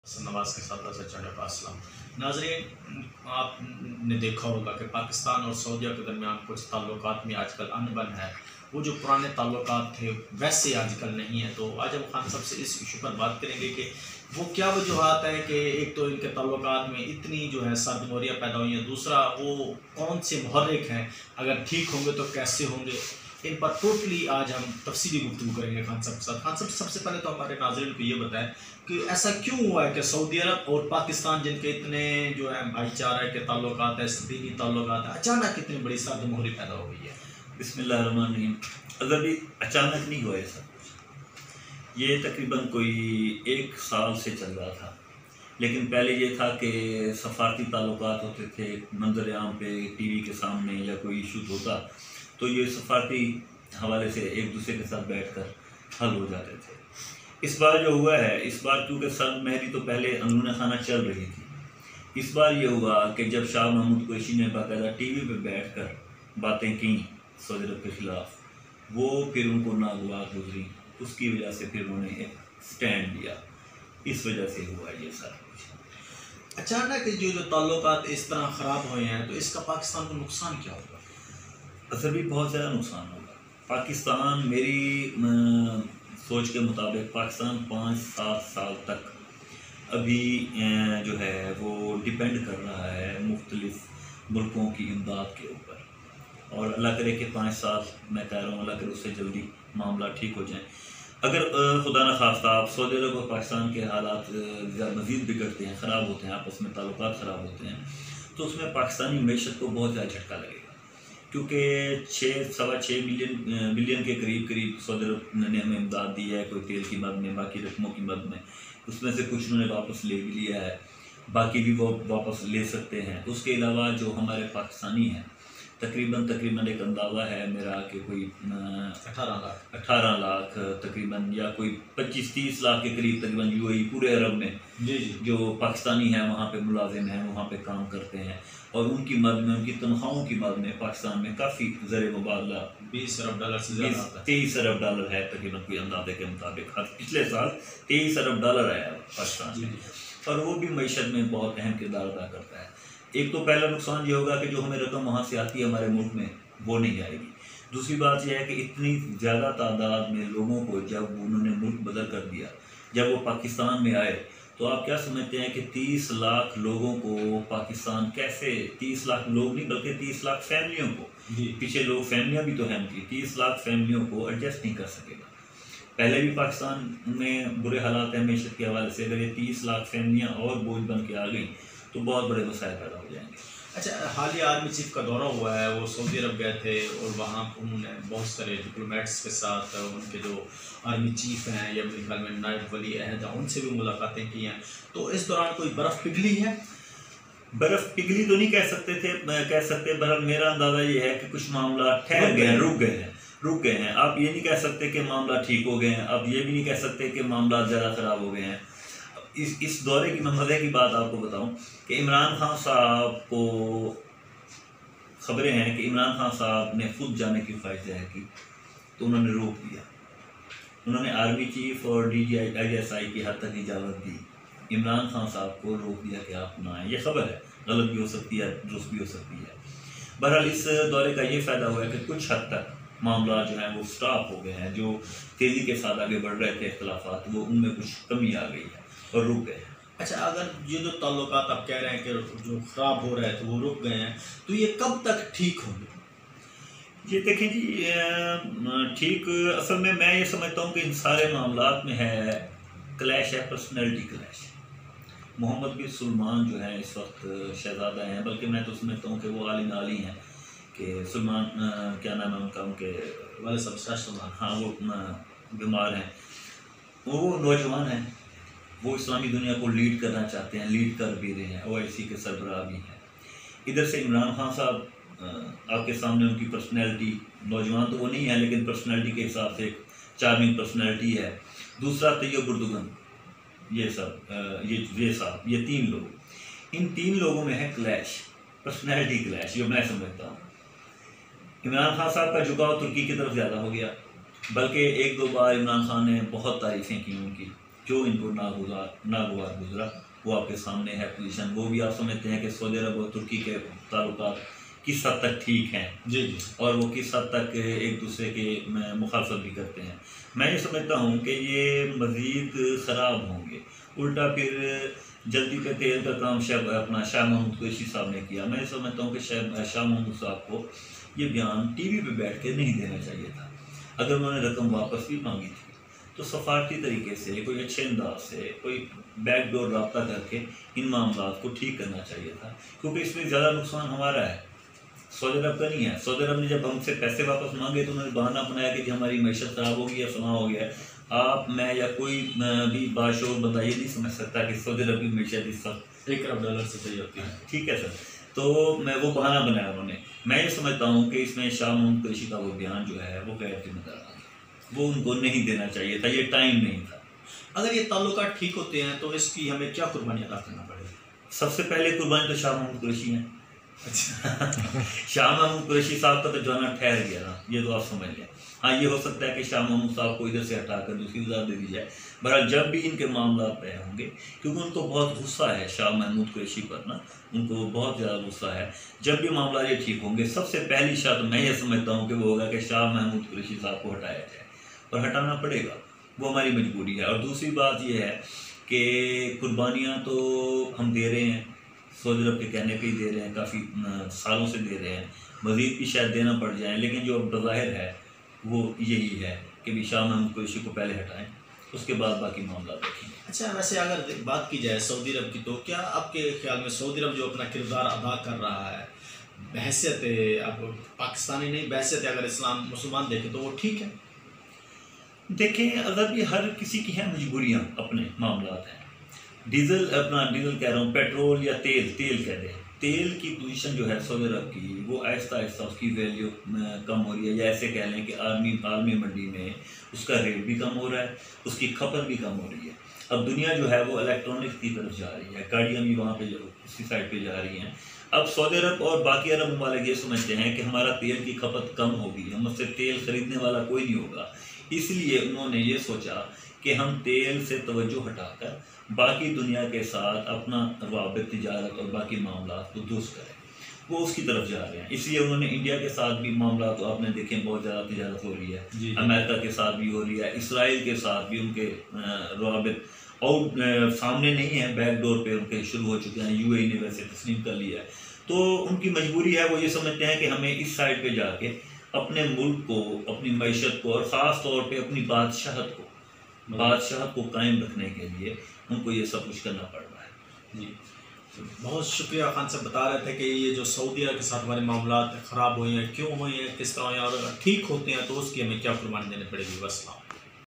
नवाज के साथ सलाम नाज़रीन, आपने देखा होगा कि पाकिस्तान और सऊदीया के दरमियान कुछ ताल्लुकात में आजकल अनबन है। वो जो पुराने ताल्लुकात थे वैसे आजकल नहीं है। तो आज हम खान साहब से इस इशू पर बात करेंगे कि वो क्या वजूहत है कि एक तो इनके ताल्लुकात में इतनी जो है सरगर्मियाँ पैदा हुई हैं, दूसरा वो कौन से मुहर्रिक हैं, अगर ठीक होंगे तो कैसे होंगे। इन पर टोटली आज हम तफसीली गुफ्तगू करेंगे खान साहब के साथ। खान साहब, सबसे पहले तो हमारे नाज़रीन को ये बताएं कि ऐसा क्यों हुआ है कि सऊदी अरब और पाकिस्तान, जिनके इतने जो है भाईचारा के ताल्लुकात है, दीनी ताल्लुकात है, अचानक इतनी बड़ी सरगर्मी पैदा हो गई है। बिस्मिल्लाहिर्रहमानिर्रहीम। अगर भी अचानक नहीं हुआ ऐसा, ये तकरीबन कोई 1 साल से चल रहा था। लेकिन पहले ये था कि सफारती ताल्लुकात होते थे, मंजर आम पे टीवी के सामने या कोई इशू होता तो ये सफारती हवाले से एक दूसरे के साथ बैठकर हल हो जाते थे। इस बार जो हुआ है, इस बार क्योंकि सर्द महरी तो पहले अंदरूनी खाना चल रही थी, इस बार ये हुआ कि जब शाह महमूद कुरैशी ने बाकायदा टीवी पे बैठकर बातें की सऊदी अरब के ख़िलाफ़, वो फिर उनको नागवार गुजरी, उसकी वजह से फिर उन्होंने एक स्टैंड लिया। इस वजह से हुआ ये सारा कुछ। अचानक जो ताल्लुकात इस तरह ख़राब हुए हैं, तो इसका पाकिस्तान को नुकसान क्या होगा? असर भी बहुत ज़्यादा नुकसान होगा। पाकिस्तान, मेरी सोच के मुताबिक पाकिस्तान 5-7 साल तक अभी जो है वो डिपेंड कर रहा है मुख्तलिफ मुल्कों की इमदाद के ऊपर। और अल्लाह करे कि 5 साल, मैं कह रहा हूँ अल्लाह करे उससे जल्दी मामला ठीक हो जाए। अगर खुदा न खास्ता आप सऊदी अरब और पाकिस्तान के हालात मज़ीद बिगड़ते हैं, ख़राब होते हैं, आपस में ताल्लुकात ख़राब होते हैं, तो उसमें पाकिस्तानी मैशत को बहुत ज़्यादा झटका लगेगा। क्योंकि 6-6.25 बिलियन के करीब सऊदी अरब ने हमें इमदाद दी है, कोई तेल की मद में, बाकी रकमों की मद में। उसमें से कुछ उन्होंने वापस ले भी लिया है, बाकी भी वो वापस ले सकते हैं। उसके अलावा जो हमारे पाकिस्तानी हैं, तकरीबन एक अंदाज़ा है मेरा कि कोई 18 लाख तकरीबन, या कोई 25-30 लाख के करीब तकरीबन यूएई पूरे अरब में जी जो पाकिस्तानी हैं वहाँ पे मुलाजिम हैं, वहाँ पे काम करते हैं। और उनकी मद में, उनकी तनख्वाहों की मद में पाकिस्तान में काफ़ी ज़र मुबादला 20 अरब डॉलर से ज़्यादा आता है। 23 अरब डॉलर है तकरीबन, कोई अंदाजे के मुताबिक। पिछले साल 23 अरब डॉलर आया पाकिस्तान में, और वो भी मईशत में बहुत अहम किरदार अदा करता है। एक तो पहला नुकसान ये होगा कि जो हमें रकम वहाँ से आती है हमारे मुल्क में, वो नहीं आएगी। दूसरी बात यह है कि इतनी ज़्यादा तादाद में लोगों को जब उन्होंने मुल्क बदल कर दिया, जब वो पाकिस्तान में आए, तो आप क्या समझते हैं कि 30 लाख लोगों को पाकिस्तान कैसे, 30 लाख लोग नहीं बल्कि 30 लाख फैमिलियों को, पीछे लोग फैमिलियाँ भी तो हैं उनकी, 30 लाख फैमिलियों को एडजस्ट नहीं कर सकेगा। पहले भी पाकिस्तान में बुरे हालात हैं मैशत के हवाले से, अगर ये 30 लाख फैमिलियाँ और बोझ बन के आ गई तो बहुत बड़े मसाइल पैदा हो जाएंगे। अच्छा, हालिया आर्मी चीफ का दौरा हुआ है, वो सऊदी अरब गए थे और वहाँ उन्होंने बहुत सारे डिप्लोमेट्स के साथ, उनके जो आर्मी चीफ हैं या मेरे ख्याल में नायब वली अहद, उनसे भी मुलाकातें की हैं। तो इस दौरान कोई बर्फ़ पिघली है? बर्फ़ पिघली तो नहीं कह सकते, बहरहाल मेरा अंदाज़ा ये है कि कुछ मामला ठहर गए हैं, रुक गए हैं। आप ये नहीं कह सकते कि मामला ठीक हो गए हैं, अब ये भी नहीं कह सकते कि मामला ज़्यादा ख़राब हो गए हैं। इस दौरे की मैं मज़े की बात आपको बताऊं कि इमरान खान साहब को ख़बरें हैं कि इमरान खान साहब ने खुद जाने की ख्वाहिश ज़ाहिर की, तो उन्होंने रोक दिया। उन्होंने आर्मी चीफ और DGI की हद तक इजाज़त दी, इमरान खान साहब को रोक दिया कि आप ना आए। ये खबर है, गलत भी हो सकती है, दुरुस्त भी हो सकती है। बहरहाल इस दौरे का ये फ़ायदा हुआ है कि कुछ हद तक मामला जो है वो स्टॉप हो गए हैं। जो तेज़ी के साथ आगे बढ़ रहे थे इख्तलाफात, वो उनमें कुछ कमी आ गई है और रुक गए। अच्छा, अगर ये जो ताल्लुकात आप कह रहे हैं कि जो ख़राब हो रहे थे वो रुक गए हैं, तो ये कब तक ठीक होंगे? ये देखें जी, ठीक असल में मैं ये समझता हूँ कि इन सारे मामलात में है क्लैश, है पर्सनैलिटी क्लैश। मोहम्मद बिन सलमान जो है इस वक्त शहज़ादा हैं, बल्कि मैं तो समझता हूँ कि वो आली नाली हैं कि सलमान, क्या नाम है उनका, उनके वाले सब सलमान, हाँ, वो बीमार हैं, वो नौजवान हैं, वो इस्लामी दुनिया को लीड करना चाहते हैं, लीड कर भी रहे हैं, OIC के सरबराह भी हैं। इधर से इमरान खान साहब, आपके सामने उनकी पर्सनैलिटी, नौजवान तो वो नहीं है लेकिन पर्सनैलिटी के हिसाब से एक चार्मिंग पर्सनैलिटी है। दूसरा तैयब उर्दुगन, ये सब ये साहब, ये 3 लोग, इन 3 लोगों में है क्लैश, पर्सनैलिटी क्लैश, जो मैं समझता हूँ। इमरान खान साहब का झुकाव तुर्की की तरफ ज़्यादा हो गया, बल्कि 1-2 बार इमरान खान ने बहुत तारीफ़ें की उनकी जो इनको नागवार गुजरा वो आपके सामने है पोजीशन। वो भी आप समझते हैं कि सऊदी अरब और तुर्की के ताल्लुकात किस हद तक ठीक हैं जी जी, और वो किस हद तक एक दूसरे के मुखालफत भी करते हैं। मैं ये समझता हूँ कि ये मज़ीद ख़राब होंगे। उल्टा फिर जल्दी पे तेल का काम शाह महमूद कुरैशी साहब ने किया। मैं समझता हूँ कि शाह महमूद साहब को ये बयान टीवी पे बैठ के नहीं देना चाहिए था। अगर उन्होंने रकम वापस भी मांगी थी तो सफारती तरीके से, कोई अच्छे अंदाज से, कोई बैकडोर रब्ता करके इन मामला को ठीक करना चाहिए था, क्योंकि इसमें ज़्यादा नुकसान हमारा है, सऊदी अरब का नहीं है। सऊदी अरब ने जब हमसे पैसे वापस मांगे तो उन्होंने बहाना बनाया कि हमारी मैशत ख़राब होगी या फना हो गया है। आप, मैं या कोई भी बाशऊर बंदा ये नहीं समझ सकता कि सऊदी अरब की मैशत इस वक्त $1 अरब से सही होती है। ठीक है सर, तो मैं वो बहाना बनाया उन्होंने। मैं ये समझता हूँ कि इसमें शाह महमूद कुरैशी का वो बयान जो है वो गैर जिम्मेदार, वो उनको नहीं देना चाहिए था, ये टाइम नहीं था। अगर ये ताल्लुकात ठीक होते हैं तो इसकी हमें क्या कुर्बानी अदा करना पड़ेगी? सबसे पहले कुर्बानी तो शाह महमूद कुरैशी है। अच्छा शाह महमूद कुरैशी साहब का तो जाना ठहर गया ना, ये तो आप समझ लें। हाँ, ये हो सकता है कि शाह महमूद साहब को इधर से हटाकर दूसरी वजारत दे दी जाए। बहरहाल जब भी इनके मामला तय होंगे, क्योंकि उनको बहुत गुस्सा है शाह महमूद कुरैशी पर ना, उनको बहुत ज़्यादा गुस्सा है। जब भी मामला ये ठीक होंगे, सबसे पहली शाह तो मैं ये समझता हूँ कि वो होगा कि शाह महमूद कुरैशी साहब को हटाया जाए, और हटाना पड़ेगा, वो हमारी मजबूरी है। और दूसरी बात ये है कि कुर्बानियाँ तो हम दे रहे हैं, सऊदी अरब के कहने पे ही दे रहे हैं, काफ़ी सालों से दे रहे हैं, मज़ीद भी शायद देना पड़ जाए, लेकिन जो बज़ाहिर है वो यही है कि भी शाह महमूद कुरैशी को पहले हटाएं, उसके बाद बाकी मामला देखेंगे। अच्छा, वैसे अगर बात की जाए सऊदी अरब की, तो क्या आपके ख्याल में सऊदी अरब जो अपना किरदार अदा कर रहा है, बहैसियत अब पाकिस्तानी नहीं, बहैसियत अगर इस्लाम मुसलमान देखें तो वो ठीक है? देखें, अगर भी हर किसी की हैं मजबूरियाँ, अपने मामला हैं। डीज़ल कह रहा हूँ, पेट्रोल या तेल कह दें, तेल की पोजीशन जो है सऊदी अरब की, वो आहिस्ता आहिस्ता उसकी वैल्यू कम हो रही है, या ऐसे कह लें कि आलमी मंडी में उसका रेट भी कम हो रहा है, उसकी खपत भी कम हो रही है। अब दुनिया जो है वो इलेक्ट्रॉनिक्स की तरफ जा रही है, गाड़ियाँ भी वहाँ पे उसी साइड पे जा रही हैं। अब सऊदी अरब और बाकी अरब ममालिक ये समझते हैं कि हमारा तेल की खपत कम होगी, हमसे तेल खरीदने वाला कोई नहीं होगा, इसलिए उन्होंने ये सोचा कि हम तेल से तवज्जो हटाकर बाकी दुनिया के साथ अपना रवाबित, तिजारत और बाकी मामला को दुरुस्त करें, वो उसकी तरफ जा रहे हैं। इसलिए उन्होंने इंडिया के साथ भी मामला, तो आपने देखे बहुत ज़्यादा तिजारत हो रही है, अमेरिका के साथ भी हो रही है, इसराइल के साथ भी उनके रवाबित और सामने नहीं है, बैकडोर पे उनके शुरू हो चुके हैं, UAE ने वैसे तस्लीम कर लिया है। तो उनकी मजबूरी है, वो ये समझते हैं कि हमें इस साइड पे जाके अपने मुल्क को, अपनी मैशत को और ख़ास तौर पे अपनी बादशाहत को कायम रखने के लिए उनको ये सब कुछ करना पड़ रहा है। जी, बहुत शुक्रिया खान साहब, बता रहे थे कि ये जो सऊदी अरब के साथ हमारे मामला ख़राब हुए हैं, क्यों हुए हैं, किस तरह, और अगर ठीक होते हैं तो उसकी हमें क्या कुर्बानी देनी पड़ेगी। वस्सलाम।